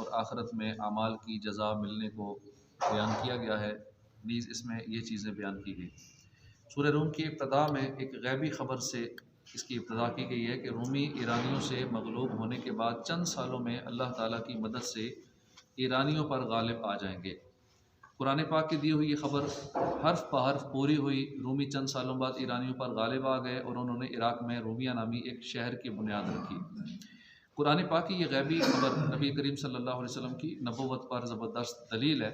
اور آخرت میں اعمال کی جزا ملنے کو بیان کیا گیا ہے، نیز اس میں یہ چیزیں بیان کی گئی۔ سورہ روم کی ابتدا میں ایک غیبی خبر سے اس کی ابتدا کی گئی ہے کہ رومی ایرانیوں سے مغلوب ہونے کے بعد چند سالوں میں اللہ تعالیٰ کی مدد سے ایرانیوں پر غالب آ جائیں گے۔ قرآن پاک کی دی ہوئی یہ خبر حرف بہ حرف پوری ہوئی۔ رومی چند سالوں بعد ایرانیوں پر غالب آ گئے اور انہوں نے عراق میں رومیہ نامی ایک شہر کی بنیاد رکھی۔ قرآن پاک کی یہ غیبی خبر نبی کریم صلی اللہ علیہ وسلم کی نبوت پر زبردست دلیل ہے۔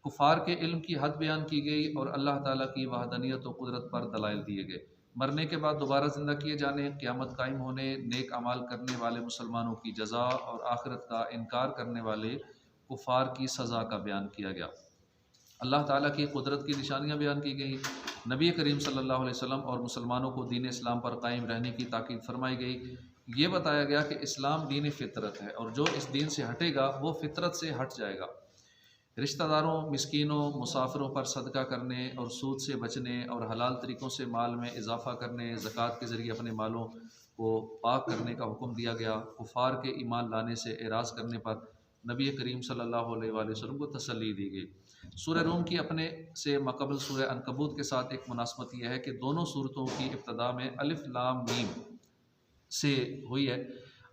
کفار کے علم کی حد بیان کی گئی اور اللہ تعالیٰ کی وحدانیت و قدرت پر دلائل دیے گئے۔ مرنے کے بعد دوبارہ زندہ کیے جانے، قیامت قائم ہونے، نیک اعمال کرنے والے مسلمانوں کی جزا اور آخرت کا انکار کرنے والے کفار کی سزا کا بیان کیا گیا۔ اللہ تعالیٰ کی قدرت کی نشانیاں بیان کی گئیں۔ نبی کریم صلی اللہ علیہ وسلم اور مسلمانوں کو دین اسلام پر قائم رہنے کی تاکید فرمائی گئی۔ یہ بتایا گیا کہ اسلام دین فطرت ہے اور جو اس دین سے ہٹے گا وہ فطرت سے ہٹ جائے گا۔ رشتہ داروں، مسکینوں، مسافروں پر صدقہ کرنے اور سود سے بچنے اور حلال طریقوں سے مال میں اضافہ کرنے، زکوٰۃ کے ذریعے اپنے مالوں کو پاک کرنے کا حکم دیا گیا۔ کفار کے ایمان لانے سے اعراض کرنے پر نبی کریم صلی اللہ علیہ وآلہ وسلم کو تسلی دی گئی۔ سورہ روم کی اپنے سے ماقبل سورہ عنکبوت کے ساتھ ایک مناسبت یہ ہے کہ دونوں سورتوں کی ابتدا میں الف لام میم سے ہوئی ہے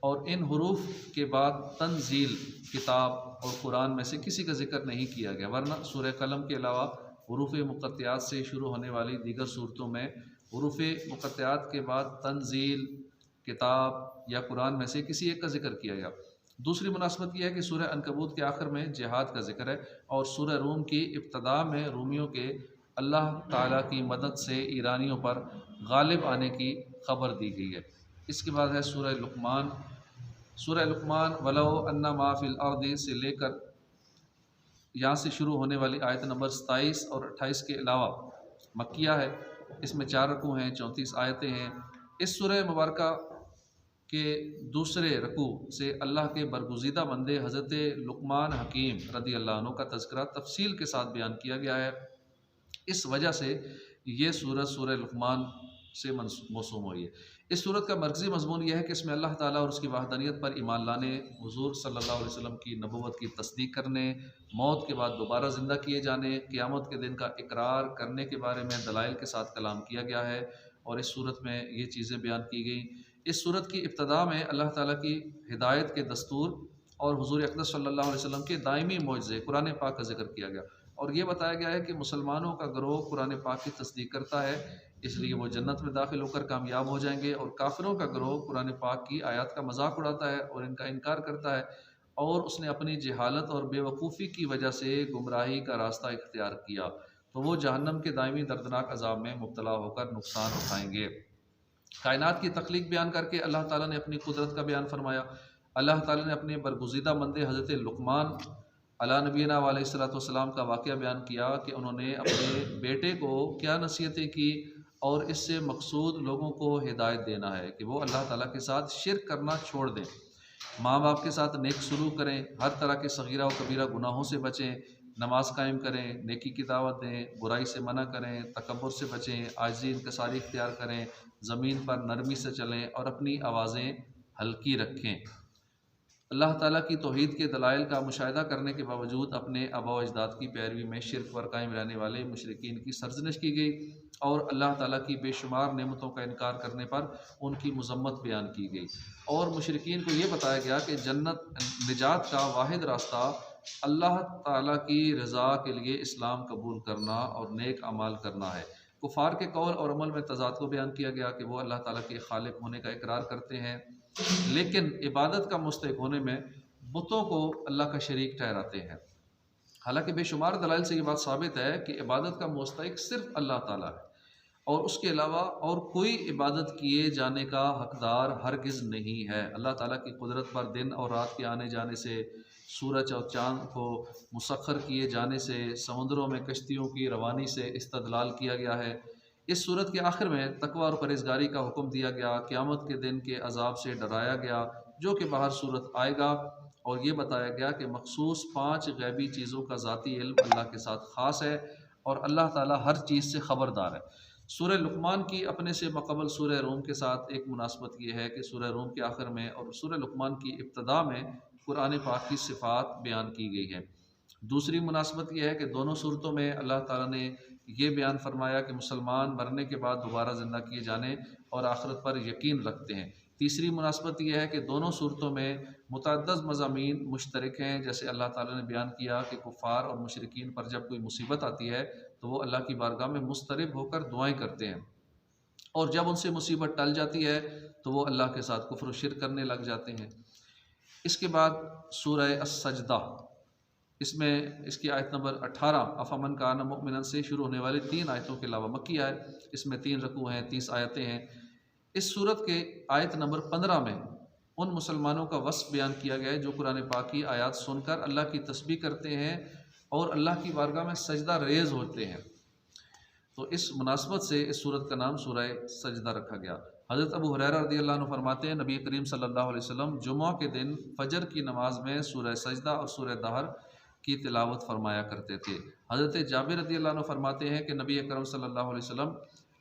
اور ان حروف کے بعد تنزیل، کتاب اور قرآن میں سے کسی کا ذکر نہیں کیا گیا، ورنہ سورہ قلم کے علاوہ حروف مقطعات سے شروع ہونے والی دیگر صورتوں میں حروف مقطعات کے بعد تنزیل، کتاب یا قرآن میں سے کسی ایک کا ذکر کیا گیا۔ دوسری مناسبت یہ ہے کہ سورہ عنکبوت کے آخر میں جہاد کا ذکر ہے اور سورہ روم کی ابتدا میں رومیوں کے اللہ تعالیٰ کی مدد سے ایرانیوں پر غالب آنے کی خبر دی گئی ہے۔ اس کے بعد ہے سورہ لقمان۔ سورہ لقمان وَلَوْ أَنَّ مَا فِي الْأَرْضِ سے لے کر یہاں سے شروع ہونے والی آیت نمبر 27 اور 28 کے علاوہ مکیہ ہے۔ اس میں 4 رکوع ہیں، 34 آیتیں ہیں۔ اس سورہ مبارکہ کے دوسرے رکوع سے اللہ کے برگزیدہ بندے حضرت لقمان حکیم رضی اللہ عنہ کا تذکرہ تفصیل کے ساتھ بیان کیا گیا ہے۔ اس وجہ سے یہ سورت سورہ لقمان سے موسوم ہوئی ہے۔ اس سورت کا مرکزی مضمون یہ ہے کہ اس میں اللہ تعالیٰ اور اس کی وحدانیت پر ایمان لانے، حضور صلی اللہ علیہ وسلم کی نبوت کی تصدیق کرنے، موت کے بعد دوبارہ زندہ کیے جانے، قیامت کے دن کا اقرار کرنے کے بارے میں دلائل کے ساتھ کلام کیا گیا ہے اور اس صورت میں یہ چیزیں بیان کی گئیں۔ اس صورت کی ابتدا میں اللہ تعالیٰ کی ہدایت کے دستور اور حضور اقدس صلی اللہ علیہ وسلم کے دائمی معجزے قرآن پاک کا ذکر کیا گیا اور یہ بتایا گیا ہے کہ مسلمانوں کا گروہ قرآن پاک کی تصدیق کرتا ہے، اس لیے وہ جنت میں داخل ہو کر کامیاب ہو جائیں گے، اور کافروں کا گروہ قرآن پاک کی آیات کا مذاق اڑاتا ہے اور ان کا انکار کرتا ہے اور اس نے اپنی جہالت اور بے وقوفی کی وجہ سے گمراہی کا راستہ اختیار کیا تو وہ جہنم کے دائمی دردناک عذاب میں مبتلا ہو کر نقصان اٹھائیں گے۔ کائنات کی تخلیق بیان کر کے اللہ تعالیٰ نے اپنی قدرت کا بیان فرمایا۔ اللہ تعالیٰ نے اپنے برگزیدہ بندے حضرت لقمان علیٰ نبینا علیہ الصلوۃ والسلام کا واقعہ بیان کیا کہ انہوں نے اپنے بیٹے کو کیا نصیحتیں کی اور اس سے مقصود لوگوں کو ہدایت دینا ہے کہ وہ اللہ تعالیٰ کے ساتھ شرک کرنا چھوڑ دیں، ماں باپ کے ساتھ نیک سلوک کریں، ہر طرح کے صغیرہ و کبیرہ گناہوں سے بچیں، نماز قائم کریں، نیکی کی دعوت دیں، برائی سے منع کریں، تکبر سے بچیں، عاجزی انکساری اختیار کریں، زمین پر نرمی سے چلیں اور اپنی آوازیں ہلکی رکھیں۔ اللہ تعالیٰ کی توحید کے دلائل کا مشاہدہ کرنے کے باوجود اپنے آباء و اجداد کی پیروی میں شرک پر قائم رہنے والے مشرکین کی سرزنش کی گئی اور اللہ تعالیٰ کی بے شمار نعمتوں کا انکار کرنے پر ان کی مذمت بیان کی گئی، اور مشرکین کو یہ بتایا گیا کہ جنت نجات کا واحد راستہ اللہ تعالیٰ کی رضا کے لیے اسلام قبول کرنا اور نیک اعمال کرنا ہے۔ کفار کے قول اور عمل میں تضاد کو بیان کیا گیا کہ وہ اللہ تعالیٰ کے خالق ہونے کا اقرار کرتے ہیں لیکن عبادت کا مستحق ہونے میں بتوں کو اللہ کا شریک ٹھہراتے ہیں، حالانکہ بے شمار دلائل سے یہ بات ثابت ہے کہ عبادت کا مستحق صرف اللہ تعالیٰ ہے اور اس کے علاوہ اور کوئی عبادت کیے جانے کا حقدار ہرگز نہیں ہے۔ اللہ تعالیٰ کی قدرت پر دن اور رات کے آنے جانے سے، سورج اور چاند کو مسخر کیے جانے سے، سمندروں میں کشتیوں کی روانی سے استدلال کیا گیا ہے۔ اس صورت کے آخر میں تقوی اور پرہیزگاری کا حکم دیا گیا، قیامت کے دن کے عذاب سے ڈرایا گیا جو کہ باہر صورت آئے گا، اور یہ بتایا گیا کہ مخصوص 5 غیبی چیزوں کا ذاتی علم اللہ کے ساتھ خاص ہے اور اللہ تعالیٰ ہر چیز سے خبردار ہے۔ سورہ لقمان کی اپنے سے ماقبل سورہ روم کے ساتھ ایک مناسبت یہ ہے کہ سورہ روم کے آخر میں اور سورہ لقمان کی ابتدا میں قرآن پاک کی صفات بیان کی گئی ہے۔ دوسری مناسبت یہ ہے کہ دونوں صورتوں میں اللہ تعالیٰ نے یہ بیان فرمایا کہ مسلمان مرنے کے بعد دوبارہ زندہ کیے جانے اور آخرت پر یقین رکھتے ہیں۔ تیسری مناسبت یہ ہے کہ دونوں صورتوں میں متعدد مضامین مشترک ہیں، جیسے اللہ تعالیٰ نے بیان کیا کہ کفار اور مشرکین پر جب کوئی مصیبت آتی ہے تو وہ اللہ کی بارگاہ میں مضطرب ہو کر دعائیں کرتے ہیں، اور جب ان سے مصیبت ٹل جاتی ہے تو وہ اللہ کے ساتھ کفر و شرک کرنے لگ جاتے ہیں۔ اس کے بعد سورہ السجدہ، اس میں اس کی آیت نمبر 18 افمن کان مؤمنا سے شروع ہونے والی 3 آیتوں کے علاوہ مکی ہے۔ اس میں 3 رکوع ہیں، 30 آیتیں ہیں۔ اس صورت کے آیت نمبر 15 میں ان مسلمانوں کا وصف بیان کیا گیا ہے جو قرآن پاک کی آیات سن کر اللہ کی تسبیح کرتے ہیں اور اللہ کی بارگاہ میں سجدہ ریز ہوتے ہیں۔ تو اس مناسبت سے اس صورت کا نام سورہ سجدہ رکھا گیا۔ حضرت ابو ہریرہ رضی اللہ عنہ فرماتے ہیں نبی کریم صلی اللہ علیہ وسلم جمعہ کے دن فجر کی نماز میں سورہ سجدہ اور سورہ دہر کی تلاوت فرمایا کرتے تھے۔ حضرت جابر رضی اللہ عنہ فرماتے ہیں کہ نبی اکرم صلی اللہ علیہ وسلم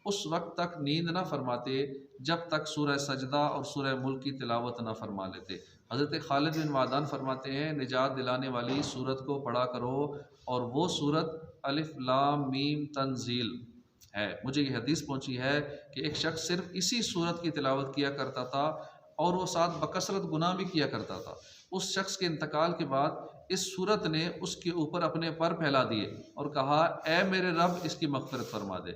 اس وقت تک نیند نہ فرماتے جب تک سورہ سجدہ اور سورہ ملک کی تلاوت نہ فرما لیتے۔ حضرت خالد بن معدان فرماتے ہیں نجات دلانے والی سورت کو پڑھا کرو، اور وہ سورت الف لام میم تنزیل ہے۔ مجھے یہ حدیث پہنچی ہے کہ ایک شخص صرف اسی سورت کی تلاوت کیا کرتا تھا اور وہ ساتھ بکثرت گناہ بھی کیا کرتا تھا۔ اس شخص کے انتقال کے بعد اس سورت نے اس کے اوپر اپنے پر پھیلا دیے اور کہا اے میرے رب اس کی مغفرت فرما دے،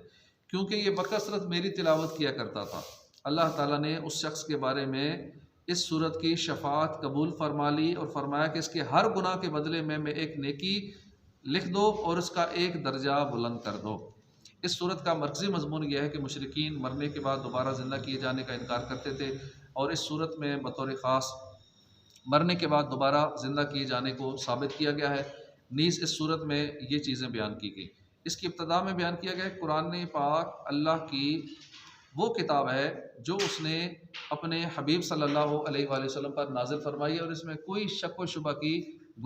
کیونکہ یہ بکثرت میری تلاوت کیا کرتا تھا۔ اللہ تعالیٰ نے اس شخص کے بارے میں اس سورت کی شفاعت قبول فرما لی اور فرمایا کہ اس کے ہر گناہ کے بدلے میں ایک نیکی لکھ دو اور اس کا ایک درجہ بلند کر دو۔ اس صورت کا مرکزی مضمون یہ ہے کہ مشرکین مرنے کے بعد دوبارہ زندہ کیے جانے کا انکار کرتے تھے، اور اس صورت میں بطور خاص مرنے کے بعد دوبارہ زندہ کیے جانے کو ثابت کیا گیا ہے۔ نیز اس صورت میں یہ چیزیں بیان کی گئی۔ اس کی ابتدا میں بیان کیا گیا ہے قرآن پاک اللہ کی وہ کتاب ہے جو اس نے اپنے حبیب صلی اللہ علیہ وآلہ وسلم پر نازل فرمائی ہے، اور اس میں کوئی شک و شبہ کی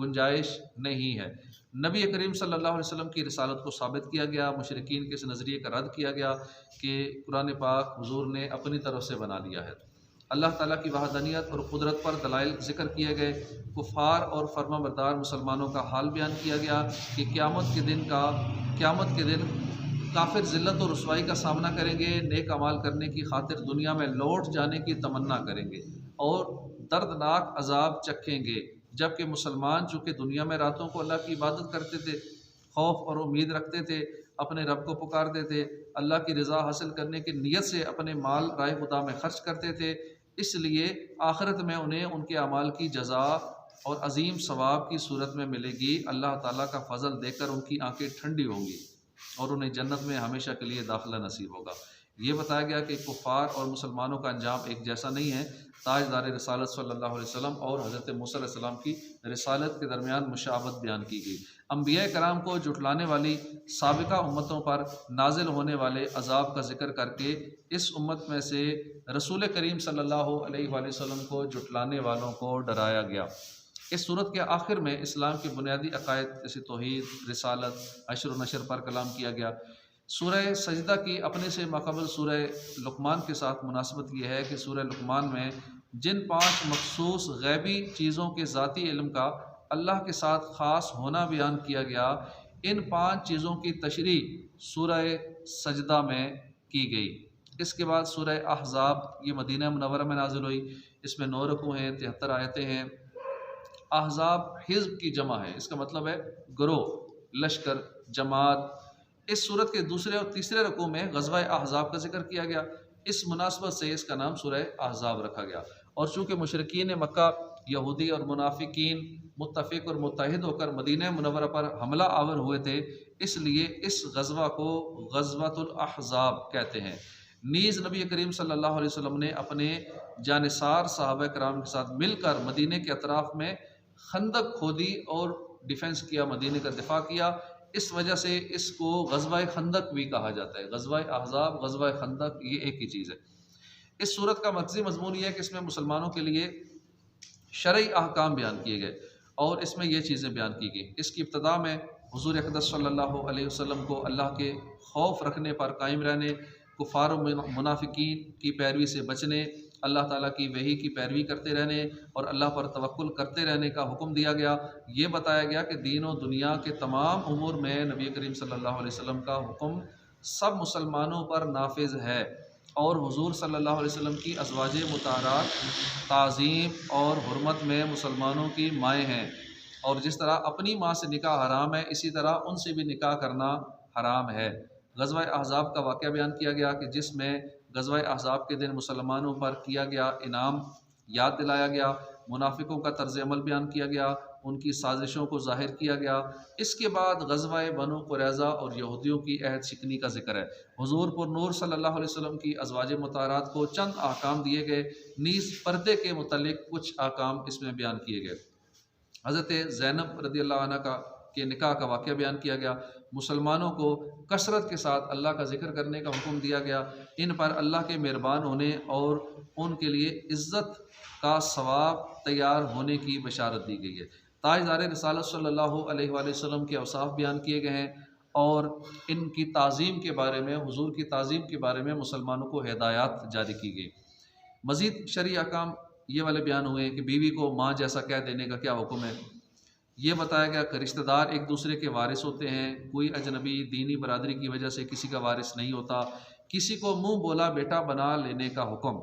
گنجائش نہیں ہے۔ نبی کریم صلی اللہ علیہ وسلم کی رسالت کو ثابت کیا گیا، مشرکین کے اس نظریے کا رد کیا گیا کہ قرآن پاک حضور نے اپنی طرف سے بنا لیا ہے۔ اللہ تعالیٰ کی وحدانیت اور قدرت پر دلائل ذکر کیے گئے۔ کفار اور فرما بردار مسلمانوں کا حال بیان کیا گیا کہ قیامت کے دن کافر ذلت اور رسوائی کا سامنا کریں گے، نیک اعمال کرنے کی خاطر دنیا میں لوٹ جانے کی تمنا کریں گے اور دردناک عذاب چکھیں گے، جبکہ مسلمان چونکہ دنیا میں راتوں کو اللہ کی عبادت کرتے تھے، خوف اور امید رکھتے تھے، اپنے رب کو پکارتے تھے، اللہ کی رضا حاصل کرنے کی نیت سے اپنے مال راہ خدا میں خرچ کرتے تھے، اس لیے آخرت میں انہیں ان کے اعمال کی جزا اور عظیم ثواب کی صورت میں ملے گی۔ اللہ تعالیٰ کا فضل دیکھ کر ان کی آنکھیں ٹھنڈی ہوں گی اور انہیں جنت میں ہمیشہ کے لیے داخلہ نصیب ہوگا۔ یہ بتایا گیا کہ کفار اور مسلمانوں کا انجام ایک جیسا نہیں ہے۔ تاجدار رسالت صلی اللہ علیہ وسلم اور حضرت موسیٰ علیہ السلام کی رسالت کے درمیان مشابہت بیان کی گئی۔ انبیاء کرام کو جھٹلانے والی سابقہ امتوں پر نازل ہونے والے عذاب کا ذکر کر کے اس امت میں سے رسول کریم صلی اللہ علیہ وآلہ وسلم کو جھٹلانے والوں کو ڈرایا گیا۔ اس صورت کے آخر میں اسلام کے بنیادی عقائد جیسے توحید، رسالت، حشر و نشر پر کلام کیا گیا۔ سورہ سجدہ کی اپنے سے ماقبل سورہ لقمان کے ساتھ مناسبت یہ ہے کہ سورہ لقمان میں جن 5 مخصوص غیبی چیزوں کے ذاتی علم کا اللہ کے ساتھ خاص ہونا بیان کیا گیا، ان 5 چیزوں کی تشریح سورہ سجدہ میں کی گئی۔ اس کے بعد سورہ احزاب، یہ مدینہ منورہ میں نازل ہوئی، اس میں 9 رکوع ہیں، 73 آیتیں ہیں۔ احزاب حزب کی جمع ہے، اس کا مطلب ہے گروہ، لشکر، جماعت۔ اس صورت کے دوسرے اور تیسرے رکوع میں غزوہ احزاب کا ذکر کیا گیا، اس مناسبت سے اس کا نام سورہ احزاب رکھا گیا۔ اور چونکہ مشرکین مکہ، یہودی اور منافقین متفق اور متحد ہو کر مدینہ منورہ پر حملہ آور ہوئے تھے، اس لیے اس غزوہ کو غزوۃ الاحزاب کہتے ہیں۔ نیز نبی کریم صلی اللہ علیہ وسلم نے اپنے جانثار صحابہ کرام کے ساتھ مل کر مدینہ کے اطراف میں خندق کھودی اور ڈیفنس کیا، مدینہ کا دفاع کیا۔ اس وجہ سے اس کو غزوہ خندق بھی کہا جاتا ہے۔ غزوہ احزاب، غزوہ خندق، یہ ایک ہی چیز ہے۔ اس صورت کا مرکزی مضمون یہ ہے کہ اس میں مسلمانوں کے لیے شرعی احکام بیان کیے گئے اور اس میں یہ چیزیں بیان کی گئی۔ اس کی ابتدا میں حضور اقدس صلی اللہ علیہ وسلم کو اللہ کے خوف رکھنے پر قائم رہنے، کفار و منافقین کی پیروی سے بچنے اللہ تعالیٰ کی وحی کی پیروی کرتے رہنے اور اللہ پر توکل کرتے رہنے کا حکم دیا گیا۔ یہ بتایا گیا کہ دین و دنیا کے تمام امور میں نبی کریم صلی اللہ علیہ وسلم کا حکم سب مسلمانوں پر نافذ ہے، اور حضور صلی اللہ علیہ وسلم کی ازواج مطہرات تعظیم اور حرمت میں مسلمانوں کی مائیں ہیں، اور جس طرح اپنی ماں سے نکاح حرام ہے اسی طرح ان سے بھی نکاح کرنا حرام ہے۔ غزوہ احزاب کا واقعہ بیان کیا گیا کہ جس میں غزوہ احزاب کے دن مسلمانوں پر کیا گیا انعام یاد دلایا گیا، منافقوں کا طرز عمل بیان کیا گیا، ان کی سازشوں کو ظاہر کیا گیا۔ اس کے بعد غزوہ بنو قریظہ اور یہودیوں کی عہد شکنی کا ذکر ہے۔ حضور پر نور صلی اللہ علیہ وسلم کی ازواج مطہرات کو چند احکام دیے گئے، نیز پردے کے متعلق کچھ احکام اس میں بیان کیے گئے۔ حضرت زینب رضی اللہ عنہ کے نکاح کا واقعہ بیان کیا گیا۔ مسلمانوں کو کثرت کے ساتھ اللہ کا ذکر کرنے کا حکم دیا گیا، ان پر اللہ کے مہربان ہونے اور ان کے لیے عزت کا ثواب تیار ہونے کی بشارت دی گئی ہے۔ تاجدار رسالت صلی اللہ علیہ وآلہ وسلم کے اوصاف بیان کیے گئے ہیں، اور ان کی تعظیم کے بارے میں، حضور کی تعظیم کے بارے میں مسلمانوں کو ہدایات جاری کی گئی۔ مزید شرعی احکام یہ والے بیان ہوئے کہ بیوی کو ماں جیسا کہہ دینے کا کیا حکم ہے۔ یہ بتایا گیا کہ رشتہ دار ایک دوسرے کے وارث ہوتے ہیں، کوئی اجنبی دینی برادری کی وجہ سے کسی کا وارث نہیں ہوتا۔ کسی کو منہ بولا بیٹا بنا لینے کا حکم،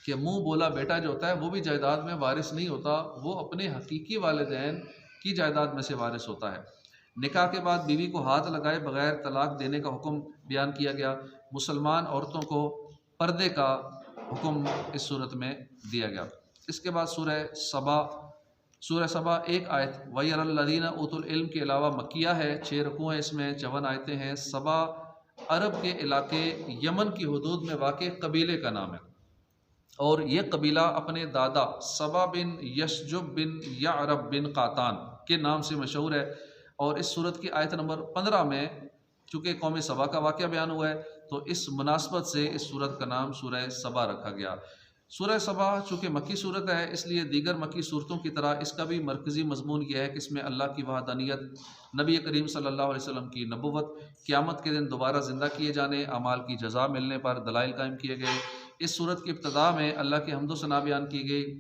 کہ منہ بولا بیٹا جو ہوتا ہے وہ بھی جائیداد میں وارث نہیں ہوتا، وہ اپنے حقیقی والدین کی جائیداد میں سے وارث ہوتا ہے۔ نکاح کے بعد بیوی کو ہاتھ لگائے بغیر طلاق دینے کا حکم بیان کیا گیا۔ مسلمان عورتوں کو پردے کا حکم اس صورت میں دیا گیا۔ اس کے بعد سورہ سبا ایک آیت وَيَرَى الَّذِينَ أُوتُوا الْعِلْمَ کے علاوہ مکیہ ہے، 6 رکوع ہیں، اس میں 54 آیتیں ہیں۔ سبا عرب کے علاقے یمن کی حدود میں واقع قبیلے کا نام ہے، اور یہ قبیلہ اپنے دادا سبا بن یشجب بن یعرب بن قاتان کے نام سے مشہور ہے۔ اور اس صورت کی آیت نمبر 15 میں چونکہ قوم سبا کا واقعہ بیان ہوا ہے تو اس مناسبت سے اس صورت کا نام سورہ سبا رکھا گیا۔ سورہ سبا چونکہ مکی صورت ہے اس لیے دیگر مکی صورتوں کی طرح اس کا بھی مرکزی مضمون یہ ہے کہ اس میں اللہ کی وحدانیت، نبی کریم صلی اللہ علیہ وسلم کی نبوت، قیامت کے دن دوبارہ زندہ کیے جانے، اعمال کی جزا ملنے پر دلائل قائم کیے گئے۔ اس صورت کی ابتدا میں اللہ کی حمد و ثنا بیان کی گئی،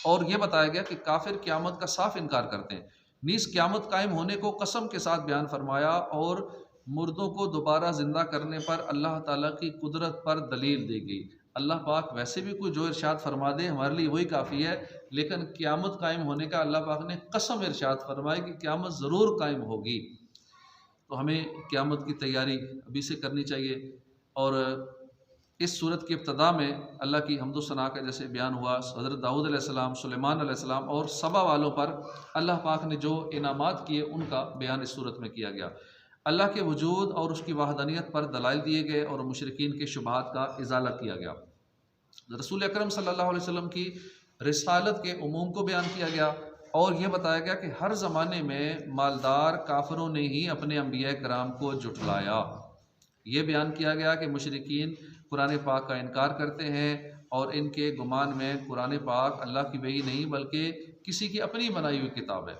اور یہ بتایا گیا کہ کافر قیامت کا صاف انکار کرتے ہیں۔ نیز قیامت قائم ہونے کو قسم کے ساتھ بیان فرمایا، اور مردوں کو دوبارہ زندہ کرنے پر اللہ تعالیٰ کی قدرت پر دلیل دی گئی۔ اللہ پاک ویسے بھی کوئی جو ارشاد فرما دے ہمارے لیے وہی کافی ہے، لیکن قیامت قائم ہونے کا اللہ پاک نے قسم ارشاد فرمائی کہ قیامت ضرور قائم ہوگی۔ تو ہمیں قیامت کی تیاری ابھی سے کرنی چاہیے، اور اس صورت کی ابتدا میں اللہ کی حمد و ثنا کا جیسے بیان ہوا، حضرت داؤد علیہ السلام، سلیمان علیہ السلام اور سبا والوں پر اللہ پاک نے جو انعامات کیے ان کا بیان اس صورت میں کیا گیا۔ اللہ کے وجود اور اس کی وحدانیت پر دلائل دیے گئے، اور مشرکین کے شبہات کا ازالہ کیا گیا۔ رسول اکرم صلی اللہ علیہ وسلم کی رسالت کے عموم کو بیان کیا گیا، اور یہ بتایا گیا کہ ہر زمانے میں مالدار کافروں نے ہی اپنے انبیاء کرام کو جھٹلایا۔ یہ بیان کیا گیا کہ مشرکین قرآن پاک کا انکار کرتے ہیں، اور ان کے گمان میں قرآن پاک اللہ کی وحی نہیں بلکہ کسی کی اپنی بنائی ہوئی کتاب ہے،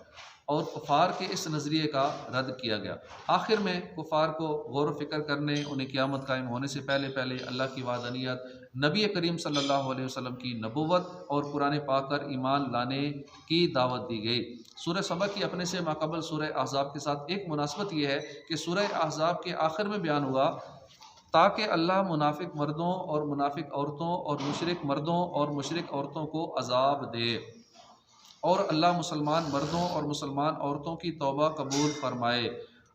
اور کفار کے اس نظریے کا رد کیا گیا۔ آخر میں کفار کو غور و فکر کرنے، انہیں قیامت قائم ہونے سے پہلے اللہ کی وحدانیت، نبی کریم صلی اللہ علیہ وسلم کی نبوت اور قرآن پاک پر ایمان لانے کی دعوت دی گئی۔ سورہ سبا کی اپنے سے ماقبل سورہ احزاب کے ساتھ ایک مناسبت یہ ہے کہ سورہ احزاب کے آخر میں بیان ہوا تاکہ اللہ منافق مردوں اور منافق عورتوں اور مشرک مردوں اور مشرک عورتوں کو عذاب دے، اور اللہ مسلمان مردوں اور مسلمان عورتوں کی توبہ قبول فرمائے۔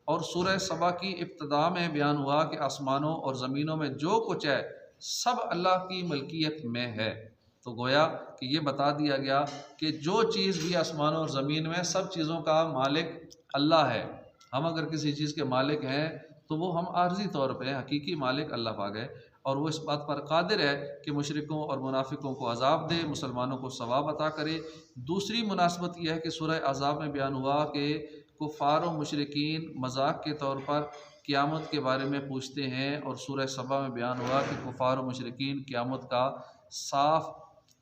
اور سورہ سبا کی ابتدا میں بیان ہوا کہ آسمانوں اور زمینوں میں جو کچھ ہے سب اللہ کی ملکیت میں ہے۔ تو گویا کہ یہ بتا دیا گیا کہ جو چیز بھی آسمانوں اور زمین میں سب چیزوں کا مالک اللہ ہے۔ ہم اگر کسی چیز کے مالک ہیں تو وہ ہم عارضی طور پہ، حقیقی مالک اللہ پاک ہے، اور وہ اس بات پر قادر ہے کہ مشرکوں اور منافقوں کو عذاب دے، مسلمانوں کو ثواب عطا کرے۔ دوسری مناسبت یہ ہے کہ سورہ احزاب میں بیان ہوا کہ کفار و مشرکین مذاق کے طور پر قیامت کے بارے میں پوچھتے ہیں، اور سورہ سبا میں بیان ہوا کہ کفار و مشرکین قیامت کا صاف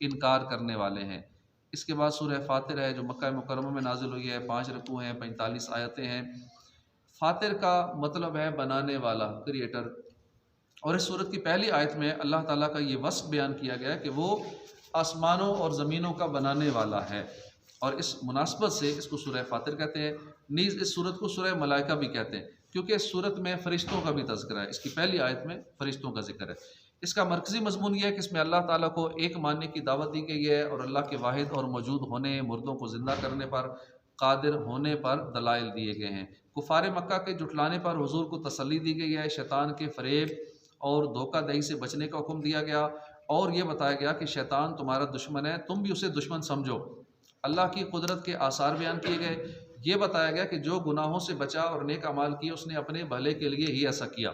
انکار کرنے والے ہیں۔ اس کے بعد سورہ فاطر ہے جو مکہ مکرمہ میں نازل ہوئی ہے، 5 رکوع ہیں، 45 آیتیں ہیں۔ فاطر کا مطلب ہے بنانے والا، کریٹر، اور اس صورت کی پہلی آیت میں اللہ تعالیٰ کا یہ وصف بیان کیا گیا ہے کہ وہ آسمانوں اور زمینوں کا بنانے والا ہے، اور اس مناسبت سے اس کو سورہ فاطر کہتے ہیں۔ نیز اس صورت کو سورہ ملائکہ بھی کہتے ہیں، کیونکہ اس صورت میں فرشتوں کا بھی تذکرہ ہے۔ اس کی پہلی آیت میں فرشتوں کا ذکر ہے۔ اس کا مرکزی مضمون یہ ہے کہ اس میں اللہ تعالیٰ کو ایک ماننے کی دعوت دی گئی ہے، اور اللہ کے واحد اور موجود ہونے، مردوں کو زندہ کرنے پر، قادر ہونے پر دلائل دیے گئے ہیں۔ کفار مکہ کے جھٹلانے پر حضور کو تسلی دی گئی ہے، شیطان کے فریب اور دھوکہ دہی سے بچنے کا حکم دیا گیا، اور یہ بتایا گیا کہ شیطان تمہارا دشمن ہے، تم بھی اسے دشمن سمجھو۔ اللہ کی قدرت کے آثار بیان کیے گئے، یہ بتایا گیا کہ جو گناہوں سے بچا اور نیک اعمال کیے اس نے اپنے بھلے کے لیے ہی ایسا کیا۔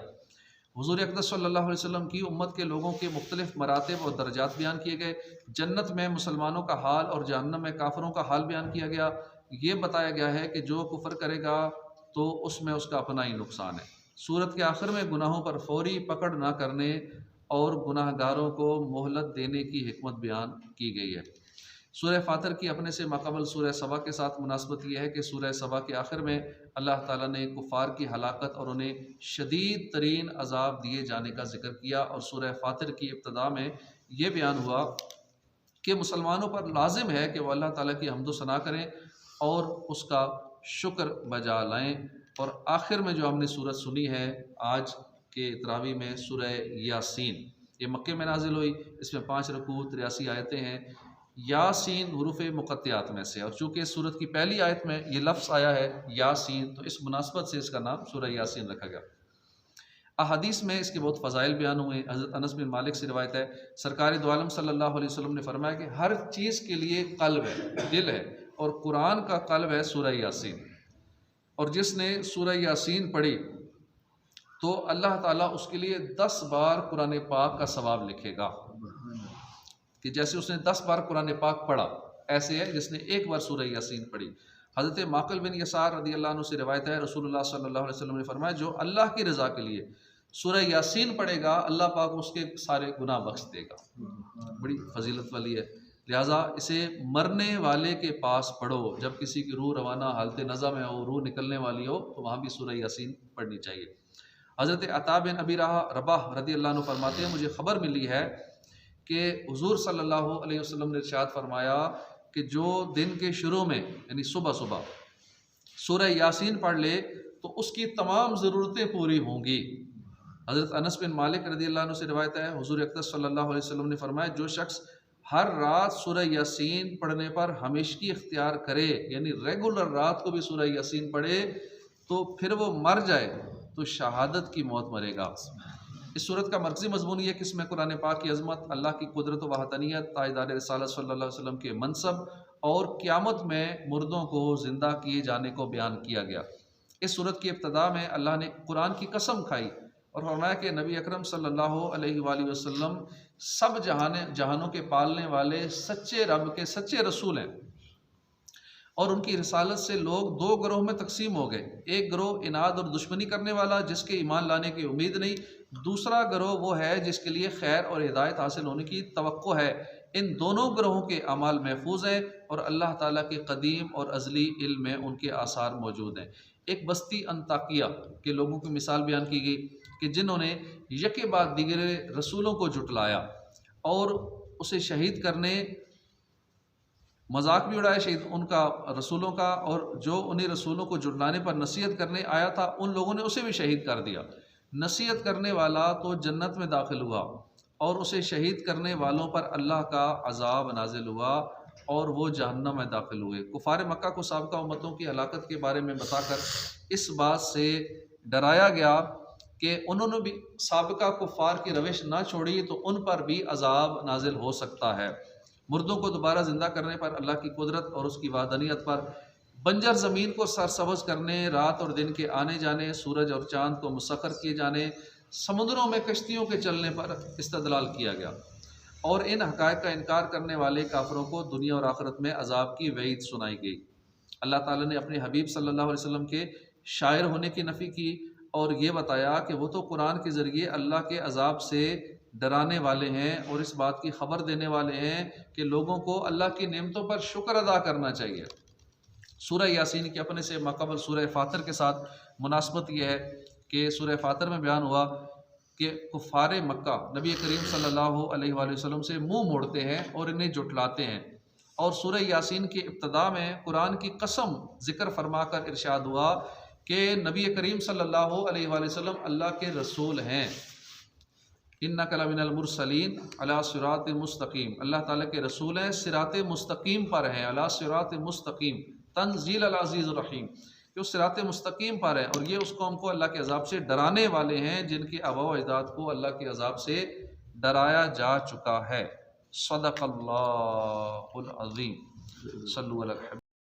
حضور اقدس صلی اللہ علیہ وسلم کی امت کے لوگوں کے مختلف مراتب اور درجات بیان کیے گئے، جنت میں مسلمانوں کا حال اور جہنم میں کافروں کا حال بیان کیا گیا۔ یہ بتایا گیا ہے کہ جو کفر کرے گا تو اس میں اس کا اپنا ہی نقصان ہے۔ سورت کے آخر میں گناہوں پر فوری پکڑ نہ کرنے اور گناہ گاروں کو مہلت دینے کی حکمت بیان کی گئی ہے۔ سورہ فاطر کی اپنے سے ماقبل سورہ سبا کے ساتھ مناسبت یہ ہے کہ سورہ سبا کے آخر میں اللہ تعالیٰ نے کفار کی ہلاکت اور انہیں شدید ترین عذاب دیے جانے کا ذکر کیا، اور سورہ فاطر کی ابتدا میں یہ بیان ہوا کہ مسلمانوں پر لازم ہے کہ وہ اللہ تعالیٰ کی حمد و ثنا کریں اور اس کا شکر بجا لائیں۔ اور آخر میں جو ہم نے سورت سنی ہے آج کے تراویح میں، سورہ یاسین، یہ مکے میں نازل ہوئی، اس میں 5 رکوع 83 آیتیں ہیں۔ یاسین حروف مقطعات میں سے، اور چونکہ اس سورت کی پہلی آیت میں یہ لفظ آیا ہے یاسین، تو اس مناسبت سے اس کا نام سورہ یاسین رکھا گیا۔ احادیث میں اس کے بہت فضائل بیان ہوئے۔ حضرت انس بن مالک سے روایت ہے، سرکار دو عالم صلی اللہ علیہ وسلم نے فرمایا کہ ہر چیز کے لیے قلب ہے، دل ہے، اور قرآن کا قلب ہے سورہ یاسین، اور جس نے سورہ یاسین پڑھی تو اللہ تعالیٰ اس کے لیے 10 بار قرآن پاک کا ثواب لکھے گا، کہ جیسے اس نے 10 بار قرآن پاک پڑھا ایسے ہے جس نے ایک بار سورہ یاسین پڑھی۔ حضرت معقل بن یسار رضی اللہ عنہ سے روایت ہے، رسول اللہ صلی اللہ علیہ وسلم نے فرمایا جو اللہ کی رضا کے لیے سورہ یاسین پڑھے گا اللہ پاک اس کے سارے گناہ بخش دے گا۔ بڑی فضیلت والی ہے، لہٰذا اسے مرنے والے کے پاس پڑھو، جب کسی کی روح روانہ حالت نظم ہے اور روح نکلنے والی ہو تو وہاں بھی سورہ یاسین پڑھنی چاہیے۔ حضرت عطا بن ابی رباح رضی اللہ عنہ فرماتے ہیں، مجھے خبر ملی ہے کہ حضور صلی اللہ علیہ وسلم نے ارشاد فرمایا کہ جو دن کے شروع میں یعنی صبح سورہ یاسین پڑھ لے تو اس کی تمام ضرورتیں پوری ہوں گی۔ حضرت انس بن مالک رضی اللہ عنہ سے روایت ہے، حضور اقدس صلی اللہ علیہ وسلم نے فرمایا جو شخص ہر رات سورہ یاسین پڑھنے پر ہمیشگی اختیار کرے، یعنی ریگولر رات کو بھی سورہ یاسین پڑھے، تو پھر وہ مر جائے تو شہادت کی موت مرے گا۔ اس صورت کا مرکزی مضمون یہ ہے کہ اس میں قرآن پاک کی عظمت، اللہ کی قدرت و وحدانیت، تاجدار رسالت صلی اللہ علیہ وسلم کے منصب اور قیامت میں مردوں کو زندہ کیے جانے کو بیان کیا گیا۔ اس صورت کی ابتدا میں اللہ نے قرآن کی قسم کھائی اور فرمایا کہ نبی اکرم صلی اللہ علیہ وآلہ وسلم سب جہانوں کے پالنے والے سچے رب کے سچے رسول ہیں، اور ان کی رسالت سے لوگ 2 گروہ میں تقسیم ہو گئے۔ ایک گروہ اناد اور دشمنی کرنے والا جس کے ایمان لانے کی امید نہیں، دوسرا گروہ وہ ہے جس کے لیے خیر اور ہدایت حاصل ہونے کی توقع ہے۔ ان دونوں گروہوں کے اعمال محفوظ ہیں اور اللہ تعالیٰ کے قدیم اور ازلی علم میں ان کے آثار موجود ہیں۔ ایک بستی انطاکیہ کے لوگوں کی مثال بیان کی گئی کہ جنہوں نے یکے بعد دیگر رسولوں کو جھٹلایا اور اسے شہید کرنے، مذاق بھی اڑایا شہید ان کا رسولوں کا، اور جو انہیں رسولوں کو جھٹلانے پر نصیحت کرنے آیا تھا ان لوگوں نے اسے بھی شہید کر دیا۔ نصیحت کرنے والا تو جنت میں داخل ہوا اور اسے شہید کرنے والوں پر اللہ کا عذاب نازل ہوا اور وہ جہنم میں داخل ہوئے۔ کفار مکہ کو سابقہ امتوں کی ہلاکت کے بارے میں بتا کر اس بات سے ڈرایا گیا کہ انہوں نے بھی سابقہ کفار کی روش نہ چھوڑی تو ان پر بھی عذاب نازل ہو سکتا ہے۔ مردوں کو دوبارہ زندہ کرنے پر اللہ کی قدرت اور اس کی وحدانیت پر، بنجر زمین کو سرسبز کرنے، رات اور دن کے آنے جانے، سورج اور چاند کو مسخر کیے جانے، سمندروں میں کشتیوں کے چلنے پر استدلال کیا گیا، اور ان حقائق کا انکار کرنے والے کافروں کو دنیا اور آخرت میں عذاب کی وعید سنائی گئی۔ اللہ تعالیٰ نے اپنے حبیب صلی اللہ علیہ وسلم کے شاعر ہونے کی نفی کی اور یہ بتایا کہ وہ تو قرآن کے ذریعے اللہ کے عذاب سے ڈرانے والے ہیں اور اس بات کی خبر دینے والے ہیں کہ لوگوں کو اللہ کی نعمتوں پر شکر ادا کرنا چاہیے۔ سورہ یاسین کے اپنے سے ماقبل سورہ فاطر کے ساتھ مناسبت یہ ہے کہ سورہ فاطر میں بیان ہوا کہ کفار مکہ نبی کریم صلی اللہ علیہ وآلہ وسلم سے منہ موڑتے ہیں اور انہیں جھٹلاتے ہیں، اور سورہ یاسین کی ابتدا میں قرآن کی قسم ذکر فرما کر ارشاد ہوا کہ نبی کریم صلی اللہ علیہ وآلہ وسلم اللہ کے رسول ہیں، اِنَّکَ لَمِنَ الْمُرْسَلِينَ عَلَىٰ صِرَاطٍ مستقیم، اللہ تعالیٰ کے رسول ہیں، صراط مستقیم پر ہیں، عَلَىٰ صراط مستقیم، تنزیل العزیز الرحیم، کہ اس صراط مستقیم پر ہے، اور یہ اس قوم کو اللہ کے عذاب سے ڈرانے والے ہیں جن کے آباء و اجداد کو اللہ کے عذاب سے ڈرایا جا چکا ہے۔ صدق اللہ العظیم۔ صلو علی الحبیب۔